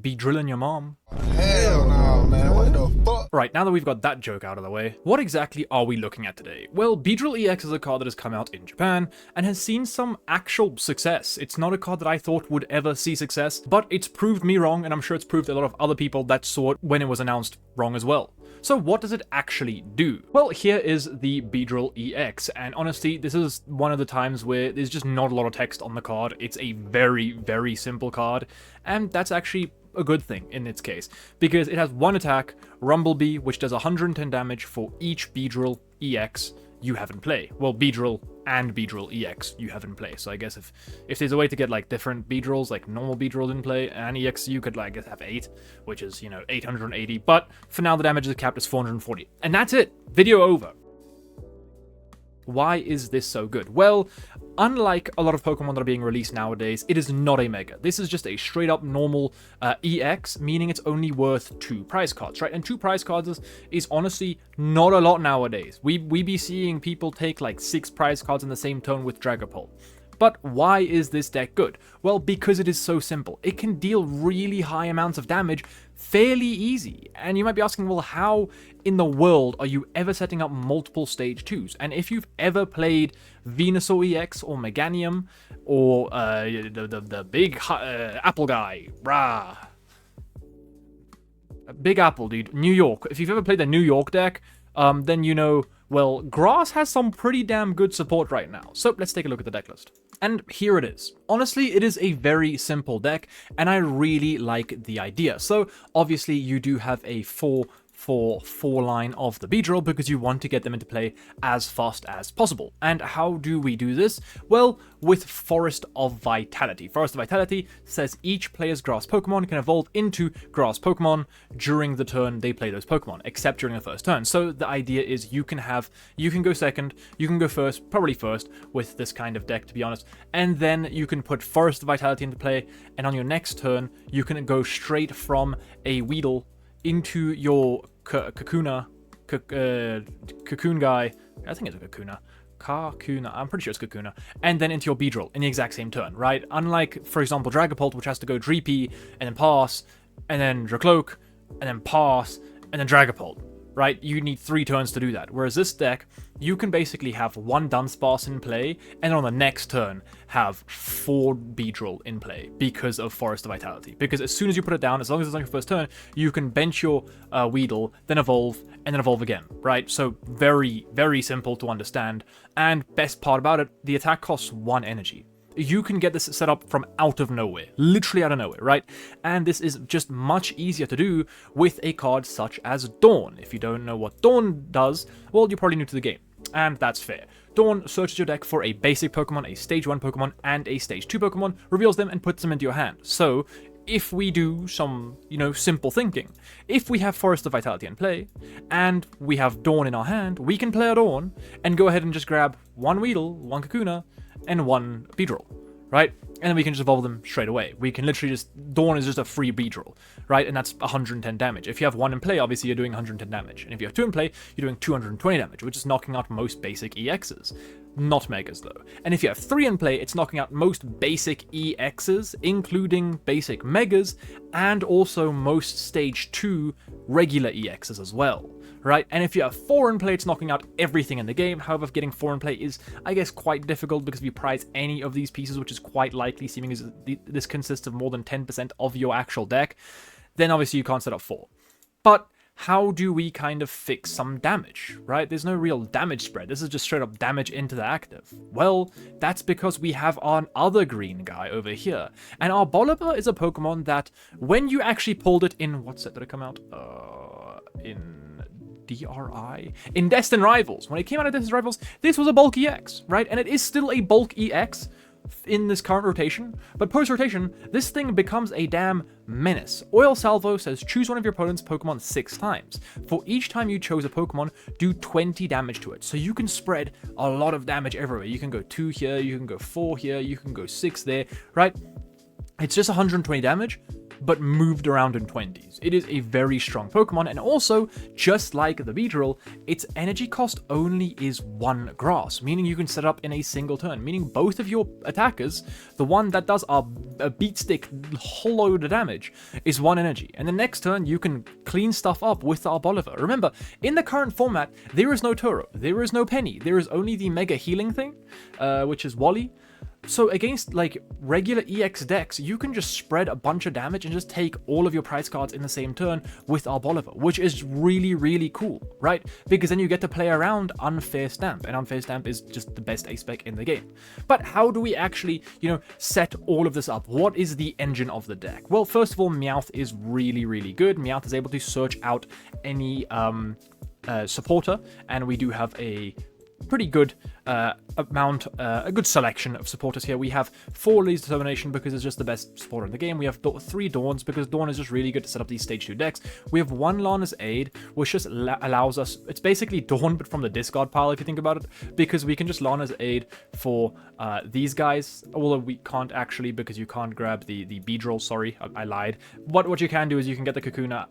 be drilling your mom. Hell no, man. What the fuck? Right, now that we've got that joke out of the way, what exactly are we looking at today? Well, Beedrill EX is a card that has come out in Japan and has seen some actual success. It's not a card that I thought would ever see success, but it's proved me wrong, and I'm sure it's proved a lot of other people that saw it when it was announced wrong as well. So what does it actually do? Well, here is the Beedrill EX, and honestly, this is one of the times where there's just not a lot of text on the card. It's a very, very simple card, and that's actually a good thing in its case, because it has one attack, Rumblebee, which does 110 damage for each Beedrill EX you have in play. Well, Beedrill and Beedrill EX you have in play. So I guess if there's a way to get like different Beedrills, like normal Beedrill in play and EX, you could like I guess have 8, which is, you know, 880. But for now the damage is capped as 440. And that's it. Video over. Why is this so good? Well, unlike a lot of Pokemon that are being released nowadays, it is not a Mega. This is just a straight up normal EX, meaning it's only worth 2 prize cards, right? And 2 prize cards is honestly not a lot nowadays. We be seeing people take like 6 prize cards in the same turn with Dragapult. But why is this deck good? Well, because it is so simple. It can deal really high amounts of damage fairly easy. And you might be asking, well, how in the world are you ever setting up multiple stage 2s? And if you've ever played Venusaur EX or Meganium or the big apple guy, brah. Big Apple, dude. New York. If you've ever played the New York deck, then you know, well, Grass has some pretty damn good support right now. So let's take a look at the deck list. And here it is. Honestly, it is a very simple deck, and I really like the idea. So obviously you do have a 4 line of the Beedrill because you want to get them into play as fast as possible. And how do we do this? Well, with Forest of Vitality. Forest of Vitality says each player's grass Pokemon can evolve into grass Pokemon during the turn they play those Pokemon, except during the first turn. So the idea is you can go second, you can go first, probably first with this kind of deck, to be honest, and then you can put Forest of Vitality into play, and on your next turn you can go straight from a Weedle into your cocoon guy. I think it's a Kakuna. I'm pretty sure it's Kakuna. And then into your Beedrill in the exact same turn, right? Unlike, for example, Dragapult, which has to go Dreepy, and then pass, and then Dracloak, and then pass, and then Dragapult, right? You need 3 turns to do that. Whereas this deck, you can basically have 1 Dudunsparce in play, and on the next turn, have 4 Beedrill in play because of Forest of Vitality. Because as soon as you put it down, as long as it's on your first turn, you can bench your Weedle, then evolve, and then evolve again, right? So very, very simple to understand. And best part about it, the attack costs 1 energy. You can get this set up from out of nowhere, literally out of nowhere, right? And this is just much easier to do with a card such as Dawn. If you don't know what Dawn does, well, you're probably new to the game, and that's fair. Dawn searches your deck for a basic Pokemon, a Stage 1 Pokemon, and a Stage 2 Pokemon, reveals them, and puts them into your hand. So, if we do some, simple thinking, if we have Forest of Vitality in play, and we have Dawn in our hand, we can play a Dawn, and go ahead and just grab 1 Weedle, 1 Kakuna, and 1 Beedrill, right? And then we can just evolve them straight away. We can literally just... Dawn is just a free Beedrill, right? And that's 110 damage. If you have 1 in play, obviously you're doing 110 damage. And if you have 2 in play, you're doing 220 damage, which is knocking out most basic EXs. Not Megas, though. And if you have 3 in play, it's knocking out most basic EXs, including basic Megas, and also most Stage 2 regular EXs as well, right? And if you have 4 in play, it's knocking out everything in the game. However, getting 4 in play is, I guess, quite difficult because if you prize any of these pieces, which is quite likely, seeming as this consists of more than 10% of your actual deck, then obviously you can't set up 4. But how do we kind of fix some damage, right? There's no real damage spread. This is just straight up damage into the active. Well, that's because we have our other green guy over here. And Arboliva is a Pokemon that when you actually pulled it in... What set did it come out? In DRI? In Destined Rivals. When it came out of Destined Rivals, this was a bulk EX, right? And it is still a bulk EX in this current rotation, but post-rotation, this thing becomes a damn menace. Oil Salvo says choose one of your opponent's Pokemon 6 times. For each time you chose a Pokemon, do 20 damage to it. So you can spread a lot of damage everywhere. You can go 2 here, you can go 4 here, you can go 6 there, right? It's just 120 damage, but moved around in 20s. It is a very strong Pokemon, and also, just like the Beedrill, its energy cost only is 1 grass, meaning you can set up in a single turn, meaning both of your attackers, the one that does a beat stick whole load of damage, is 1 energy, and the next turn you can clean stuff up with the Arboliva. Remember, in the current format, there is no Turo, there is no Penny, there is only the Mega Healing thing, which is Wally. So against like regular EX decks, you can just spread a bunch of damage and just take all of your prize cards in the same turn with Arboliva, which is really, really cool, right? Because then you get to play around Unfair Stamp, and Unfair Stamp is just the best ace spec in the game. But how do we actually, set all of this up? What is the engine of the deck? Well, first of all, Meowth is really, really good. Meowth is able to search out any supporter, and we do have a pretty good a good selection of supporters here. We have 4 Lee's Determination because it's just the best supporter in the game. We have 3 Dawns because Dawn is just really good to set up these stage 2 decks. We have 1 Lana's Aid, which just allows us, it's basically Dawn but from the discard pile if you think about it, because we can just Lana's Aid for these guys, although we can't actually because you can't grab the Beedrill, sorry, I lied. What you can do is you can get the Kakuna,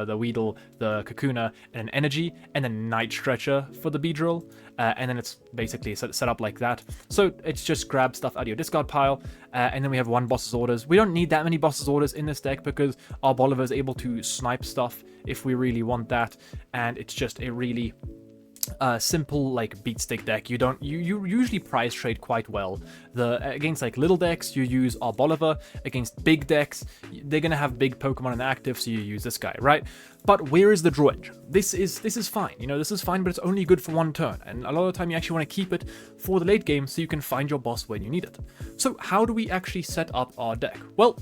the Weedle, the Kakuna, and an Energy, and then Night Stretcher for the Beedrill. And then it's basically set up like that. So it's just grab stuff out of your discard pile, and then we have 1 Boss's Orders. We don't need that many Boss's Orders in this deck because Arboliva is able to snipe stuff if we really want that, and it's just a really simple like beat stick deck. You usually prize trade quite well. Against like little decks you use Arboliva. Against big decks they're gonna have big Pokemon in the active, so you use this guy, right? But where is the draw engine? This is fine, this is fine, but it's only good for 1 turn, and a lot of the time you actually want to keep it for the late game so you can find your boss when you need it. So how do we actually set up our deck? Well,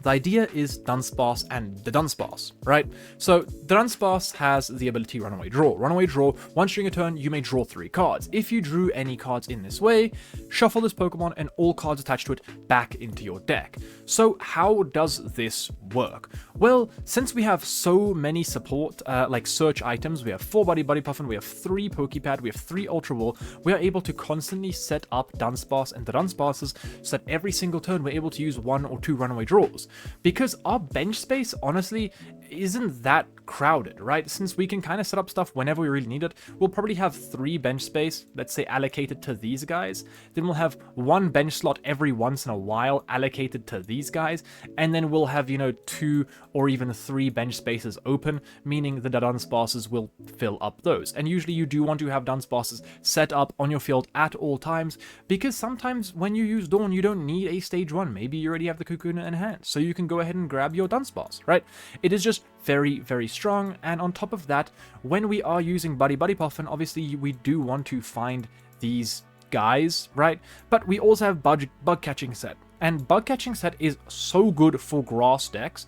the idea is Dudunsparce and Dudunsparce, right? So Dudunsparce has the ability Runaway Draw. Runaway Draw, once during a turn, you may draw 3 cards. If you drew any cards in this way, shuffle this Pokemon and all cards attached to it back into your deck. So how does this work? Well, since we have so many support, like search items, we have 4 Buddy Puffin, we have 3 Pokepad, we have 3 Ultra Ball, we are able to constantly set up Dudunsparce and Dudunsparces so that every single turn we're able to use 1 or 2 Runaway Draws. Because our bench space, honestly, isn't that crowded, right? Since we can kind of set up stuff whenever we really need it, we'll probably have 3 bench space, let's say, allocated to these guys. Then we'll have 1 bench slot every once in a while allocated to these guys. And then we'll have, 2 or even 3 bench spaces open, meaning the Dudunsparces will fill up those. And usually you do want to have Dudunsparces set up on your field at all times, because sometimes when you use Dawn, you don't need a stage 1. Maybe you already have the Kakuna in hand, so you can go ahead and grab your Dudunsparce, right? It is just very, very strong. And on top of that, when we are using Buddy Puffin, obviously we do want to find these guys, right? But we also have Bug Catching Set. And Bug Catching Set is so good for grass decks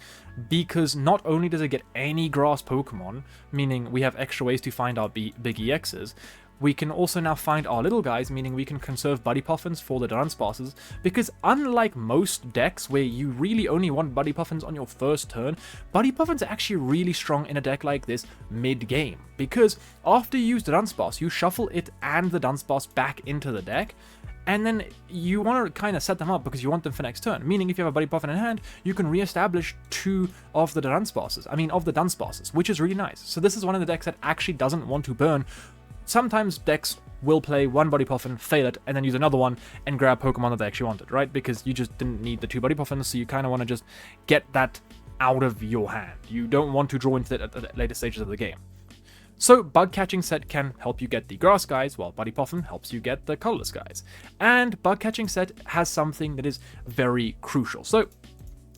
because not only does it get any grass Pokemon, meaning we have extra ways to find our big EXs, we can also now find our little guys, meaning we can conserve Buddy Puffins for the Dudunsparces, because unlike most decks where you really only want Buddy Puffins on your first turn, Buddy Puffins are actually really strong in a deck like this mid-game, because after you use the Dudunsparce, you shuffle it and the Dudunsparce back into the deck, and then you want to kind of set them up because you want them for next turn, meaning if you have a Buddy Puffin in hand, you can re-establish 2 of the Dudunsparces, which is really nice. So this is one of the decks that actually doesn't want to burn. Sometimes decks will play 1 Buddy Puffin, fail it, and then use another one and grab Pokemon that they actually wanted, right? Because you just didn't need the 2 Buddy Puffins, so you kind of want to just get that out of your hand. You don't want to draw into it at the later stages of the game. So Bug Catching Set can help you get the grass guys, while Buddy Puffin helps you get the colorless guys. And Bug Catching Set has something that is very crucial. So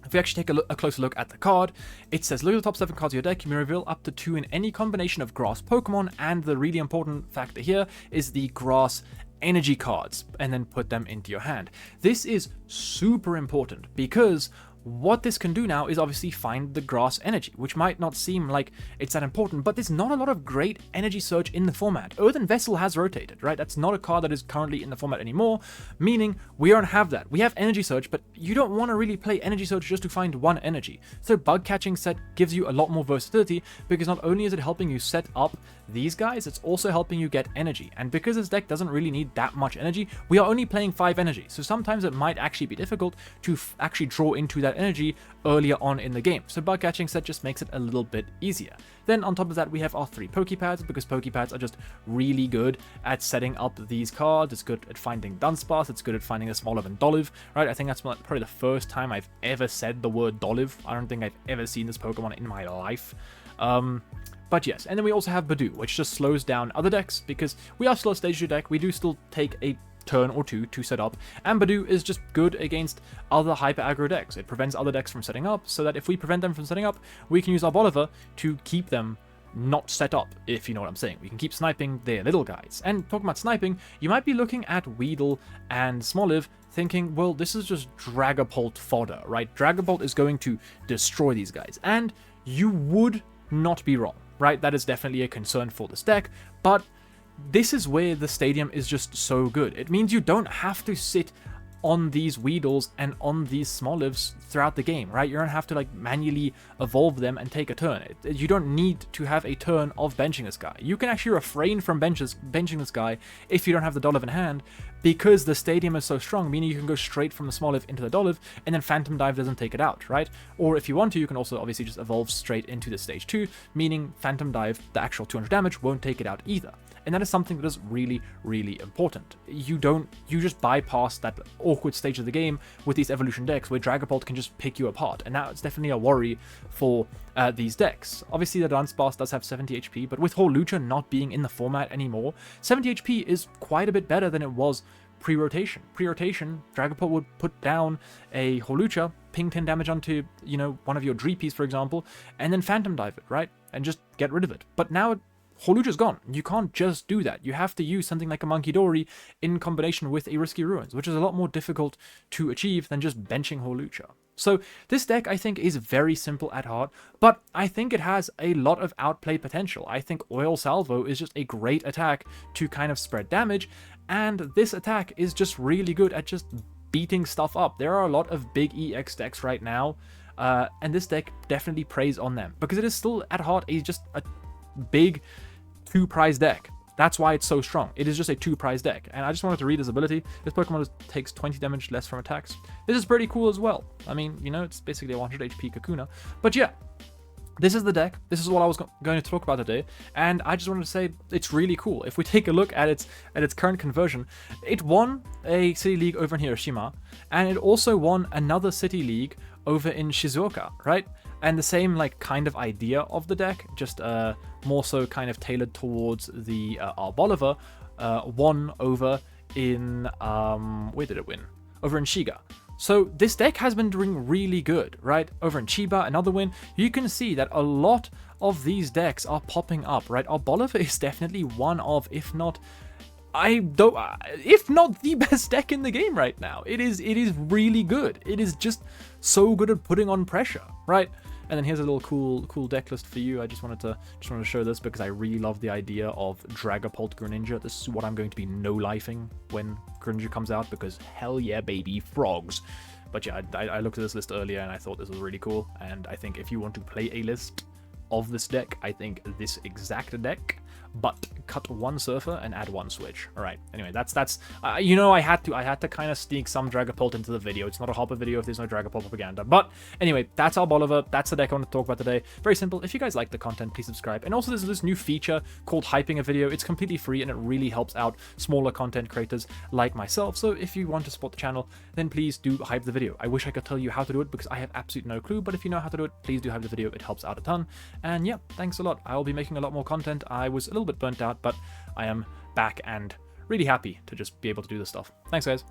if we actually take a closer look at the card, it says look at the top 7 cards of your deck, you may reveal up to 2 in any combination of grass Pokemon, and the really important factor here is the grass energy cards, and then put them into your hand. This is super important because what this can do now is obviously find the grass energy, which might not seem like it's that important, but there's not a lot of great energy search in the format. Earthen Vessel has rotated, right? That's not a card that is currently in the format anymore, meaning we don't have that. We have energy search, but you don't want to really play energy search just to find 1 energy. So Bug Catching Set gives you a lot more versatility, because not only is it helping you set up these guys, it's also helping you get energy. And because this deck doesn't really need that much energy, we are only playing 5 energy, so sometimes it might actually be difficult to actually draw into that energy earlier on in the game. So bug catching set just makes it a little bit easier. Then on top of that, we have our 3 Pokepads, because Pokepads are just really good at setting up these cards. It's good at finding Dudunsparce, it's good at finding a Smoliv and Doliv, right? I think that's probably the first time I've ever said the word Doliv. I don't think I've ever seen this Pokemon in my life. But yes, and then we also have Budew, which just slows down other decks, because we are still a Stage 2 deck. We do still take a turn or two to set up, and Budew is just good against other hyper aggro decks. It prevents other decks from setting up, so that if we prevent them from setting up, we can use Arboliva to keep them not set up, if you know what I'm saying. We can keep sniping their little guys. And talking about sniping, you might be looking at Weedle and Smoliv thinking, well, this is just Dragapult fodder, right? Dragapult is going to destroy these guys, and you would not be wrong, right? That is definitely a concern for this deck, but this is where the stadium is just so good. It means you don't have to sit on these Weedles and on these Smolivs throughout the game, right? You don't have to like manually evolve them and take a turn. You don't need to have a turn of benching this guy. You can actually refrain from benching this guy if you don't have the Doliv in hand, because the stadium is so strong, meaning you can go straight from the Smoliv into the Doliv, and then Phantom Dive doesn't take it out, right? Or if you want to, you can also obviously just evolve straight into the Stage 2, meaning Phantom Dive, the actual 200 damage, won't take it out either. And that is something that is really, really important. You just bypass that awkward stage of the game with these evolution decks where Dragapult can just pick you apart. And now it's definitely a worry for these decks. Obviously, the Dudunsparce does have 70 HP, but with Hawlucha not being in the format anymore, 70 HP is quite a bit better than it was pre-rotation. Pre-rotation, Dragapult would put down a Hawlucha, ping 10 damage onto, you know, one of your Dreepies, for example, and then Phantom Dive it, right? And just get rid of it. But now Hawlucha's gone. You can't just do that. You have to use something like a Monkey Dory in combination with a Risky Ruins, which is a lot more difficult to achieve than just benching Hawlucha. So this deck, I think, is very simple at heart, but I think it has a lot of outplay potential. I think Oil Salvo is just a great attack to kind of spread damage, and this attack is just really good at just beating stuff up. There are a lot of big EX decks right now, and this deck definitely preys on them, because it is still at heart just a big 2-prize deck. That's why it's so strong. It is just a 2-prize deck. And I just wanted to read his ability. This Pokemon takes 20 damage less from attacks. This is pretty cool as well. I mean, you know, it's basically a 100 HP Kakuna. But yeah, this is the deck. This is what I was going to talk about today. And I just wanted to say it's really cool. If we take a look at its current conversion, it won a City League over in Hiroshima. And it also won another City League over in Shizuoka, right? And the same like kind of idea of the deck, just more so kind of tailored towards the Arboliva, won over in where did it win? Over in Shiga. So this deck has been doing really good, right? Over in Chiba, another win. You can see that a lot of these decks are popping up, right? Arboliva is definitely one of, if not the best deck in the game right now. It is really good. It is just so good at putting on pressure, right? And then here's a little cool deck list for you. I just wanted to show this because I really love the idea of Dragapult Greninja. This is what I'm going to be no-lifing when Greninja comes out, because hell yeah, baby, frogs. But yeah, I looked at this list earlier and I thought this was really cool. And I think if you want to play a list of this deck, I think this exact deck, but cut one Surfer and add one Switch. All right. Anyway, that's you know, I had to kind of sneak some Dragapult into the video. It's not a Hopper video if there's no Dragapult propaganda. But anyway, that's Arboliva. That's the deck I want to talk about today. Very simple. If you guys like the content, please subscribe. And also, there's this new feature called hyping a video. It's completely free and it really helps out smaller content creators like myself. So if you want to support the channel, then please do hype the video. I wish I could tell you how to do it because I have absolutely no clue. But if you know how to do it, please do hype the video. It helps out a ton. And yeah, thanks a lot. I will be making a lot more content. I was a little bit burnt out, but I am back and really happy to just be able to do this stuff. Thanks, guys.